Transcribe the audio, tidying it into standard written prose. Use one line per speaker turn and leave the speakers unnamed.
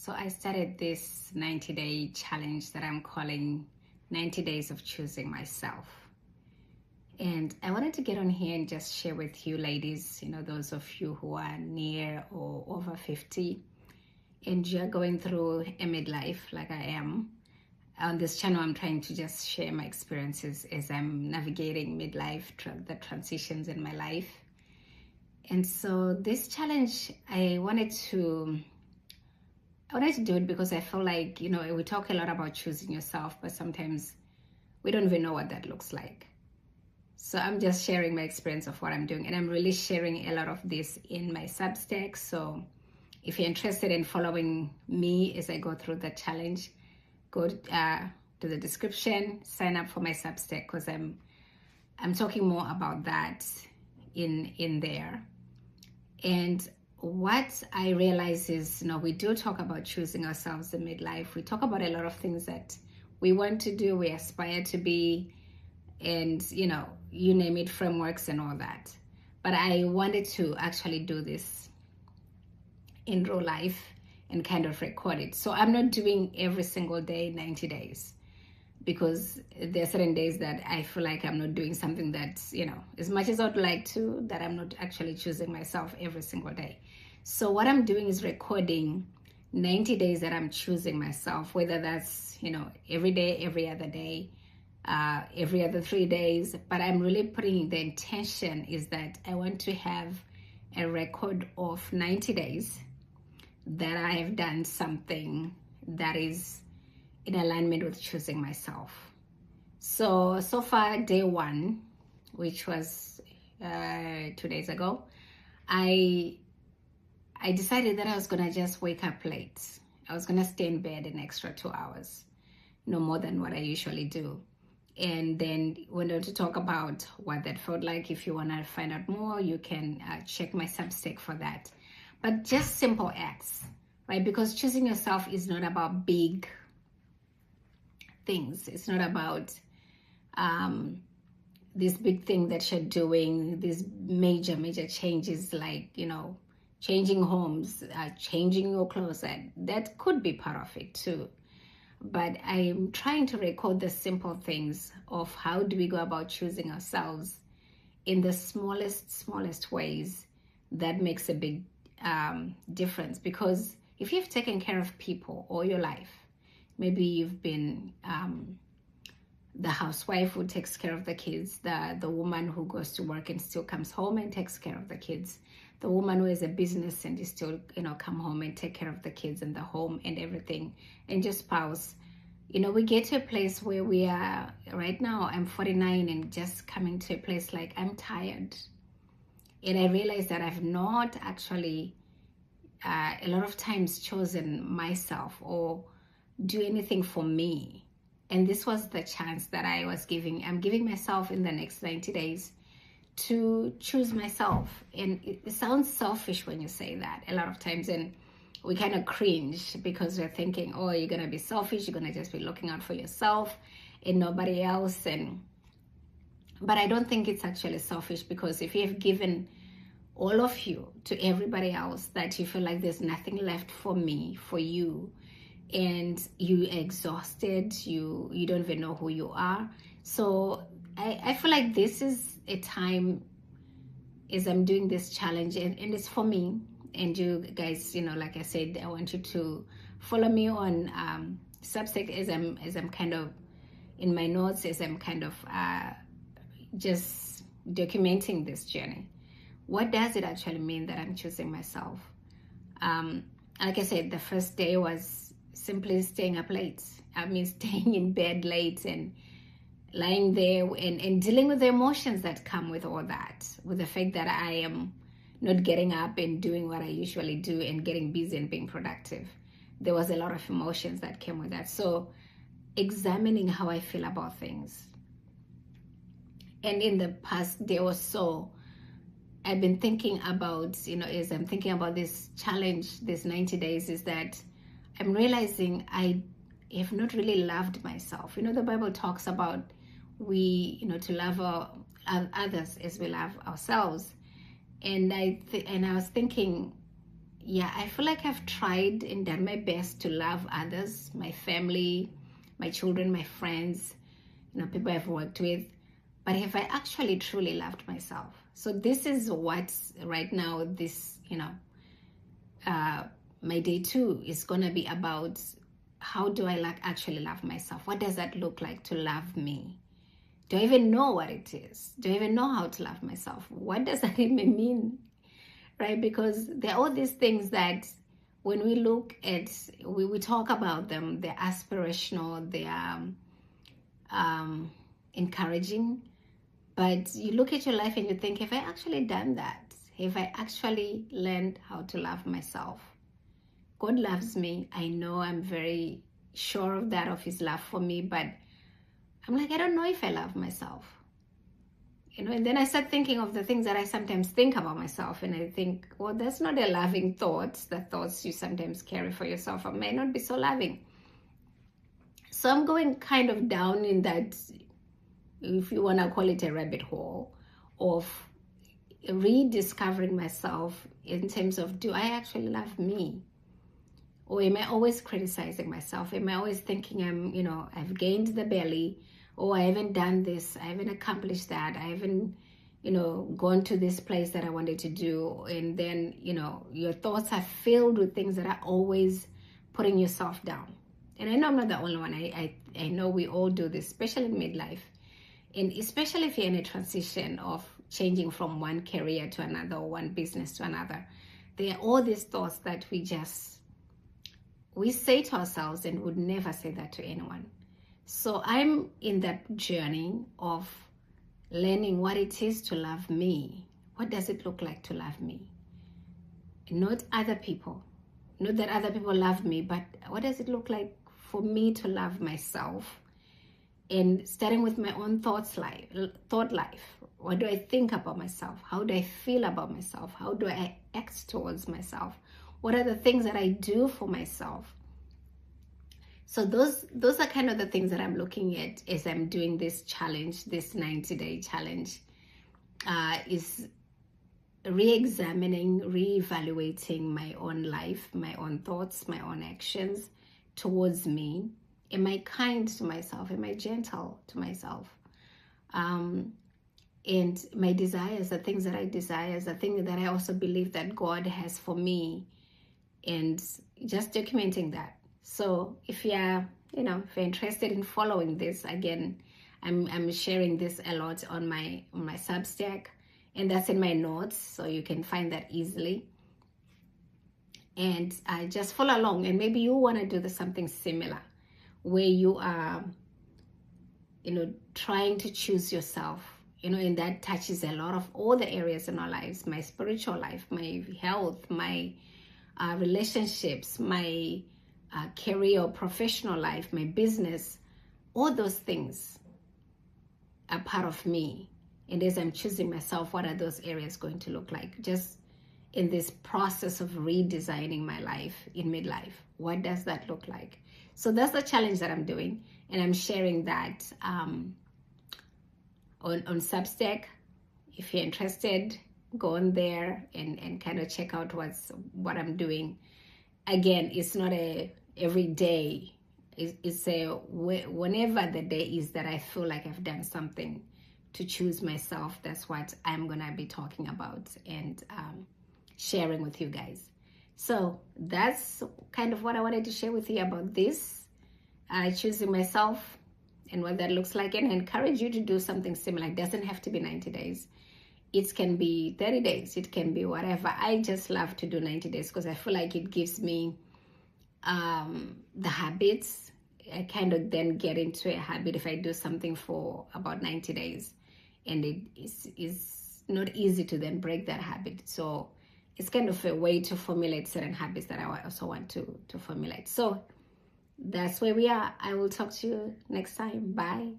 So I started this 90-day challenge that I'm calling 90 Days of Choosing Myself. And I wanted to get on here and just share with you ladies, those of you who are near or over 50 and you're going through a midlife like I am. On this channel, I'm trying to just share my experiences as I'm navigating midlife, the transitions in my life. And so this challenge, I wanted to do it because I feel like, we talk a lot about choosing yourself, but sometimes we don't even know what that looks like. So I'm just sharing my experience of what I'm doing, and I'm really sharing a lot of this in my Substack. So if you're interested in following me as I go through the challenge, go to the description, sign up for my Substack, because I'm talking more about that in there. And what I realize is, we do talk about choosing ourselves in midlife. We talk about a lot of things that we want to do, we aspire to be, and, you name it, frameworks and all that. But I wanted to actually do this in real life and kind of record it. So I'm not doing every single day 90 days because there are certain days that I feel like I'm not doing something that's, as much as I'd like to, that I'm not actually choosing myself every single day. So what I'm doing is recording 90 days that I'm choosing myself, whether that's, every day, every other day, every other 3 days. But I'm really putting the intention is that I want to have a record of 90 days that I have done something that is in alignment with choosing myself. So far, day one, which was 2 days ago, I decided that I was gonna just wake up late. I was gonna stay in bed an extra 2 hours, no more than what I usually do. And then went on to talk about what that felt like. If you wanna find out more, you can check my Substack for that. But just simple acts, right? Because choosing yourself is not about big things. It's not about this big thing that you're doing, these major changes like, changing homes, changing your closet. That could be part of it too. But I'm trying to record the simple things of how do we go about choosing ourselves in the smallest ways that makes a big difference. Because if you've taken care of people all your life, maybe you've been the housewife who takes care of the kids, the woman who goes to work and still comes home and takes care of the kids, the woman who has a business and is still, come home and take care of the kids and the home and everything, and your spouse. We get to a place where we are right now. I'm 49 and just coming to a place like I'm tired. And I realize that I've not actually a lot of times chosen myself or do anything for me. And this was the chance that I'm giving myself in the next 90 days to choose myself. And it sounds selfish when you say that a lot of times, and we kind of cringe because we're thinking, oh, you're gonna be selfish, you're gonna just be looking out for yourself and nobody else. But I don't think it's actually selfish, because if you have given all of you to everybody else, that you feel like there's nothing left for me, for you, and you exhausted, you don't even know who you are. So I feel like this is a time as I'm doing this challenge, and it's for me. And you guys, like I said, I want you to follow me on Substack as I'm kind of in my notes, as I'm kind of just documenting this journey. What does it actually mean that I'm choosing myself? Like I said, the first day was simply staying up late. I mean, staying in bed late and lying there and dealing with the emotions that come with all that, with the fact that I am not getting up and doing what I usually do and getting busy and being productive. There was a lot of emotions that came with that. So examining how I feel about things. And in the past day or so, I've been thinking about, as I'm thinking about this challenge, this 90 days, is that I'm realizing I have not really loved myself. The Bible talks about to love others as we love ourselves. And I was thinking, yeah, I feel like I've tried and done my best to love others, my family, my children, my friends, people I've worked with. But have I actually truly loved myself? So this is what right now, this, my day 2 is going to be about. How do I actually love myself? What does that look like to love me? Do I even know what it is? Do I even know how to love myself? What does that even mean? Right? Because there are all these things that when we look at, we talk about them, they're aspirational, they're encouraging. But you look at your life and you think, have I actually done that? Have I actually learned how to love myself? God loves me. I know, I'm very sure of that, of his love for me, but I'm like, I don't know if I love myself. And then I start thinking of the things that I sometimes think about myself, and I think, well, that's not a loving thought. The thoughts you sometimes carry for yourself may not be so loving. So I'm going kind of down in that, if you want to call it a rabbit hole, of rediscovering myself in terms of, do I actually love me? Or am I always criticizing myself? Am I always thinking I've gained the belly, or I haven't done this, I haven't accomplished that, I haven't, gone to this place that I wanted to do. And then, your thoughts are filled with things that are always putting yourself down. And I know I'm not the only one. I know we all do this, especially in midlife. And especially if you're in a transition of changing from one career to another, or one business to another. There are all these thoughts that we say to ourselves and would never say that to anyone. So I'm in that journey of learning what it is to love me. What does it look like to love me? Not other people. Not that other people love me, but what does it look like for me to love myself? And starting with my own thought life. What do I think about myself? How do I feel about myself? How do I act towards myself? What are the things that I do for myself? So those are kind of the things that I'm looking at as I'm doing this challenge, this 90-day challenge, is re-examining, re-evaluating my own life, my own thoughts, my own actions towards me. Am I kind to myself? Am I gentle to myself? And my desires, the things that I desire, the things that I also believe that God has for me, and just documenting that. So if you're interested in following this, again, I'm sharing this a lot on my Substack, and that's in my notes, so you can find that easily. And I just follow along, and maybe you want to do something similar, where you are, trying to choose yourself, and that touches a lot of all the areas in our lives, my spiritual life, my health, my relationships, my career or professional life, my business. All those things are part of me. And as I'm choosing myself, what are those areas going to look like? Just in this process of redesigning my life in midlife, what does that look like? So that's the challenge that I'm doing, and I'm sharing that on Substack. If you're interested, go on there and kind of check out what I'm doing. Again, it's not a every day. It's a whenever the day is that I feel like I've done something to choose myself, that's what I'm gonna be talking about and sharing with you guys. So that's kind of what I wanted to share with you about this, choosing myself and what that looks like. And I encourage you to do something similar. It doesn't have to be 90 days. It can be 30 days. It can be whatever. I just love to do 90 days because I feel like it gives me the habits. I kind of then get into a habit if I do something for about 90 days. And it is not easy to then break that habit. So it's kind of a way to formulate certain habits that I also want to formulate. So that's where we are. I will talk to you next time. Bye.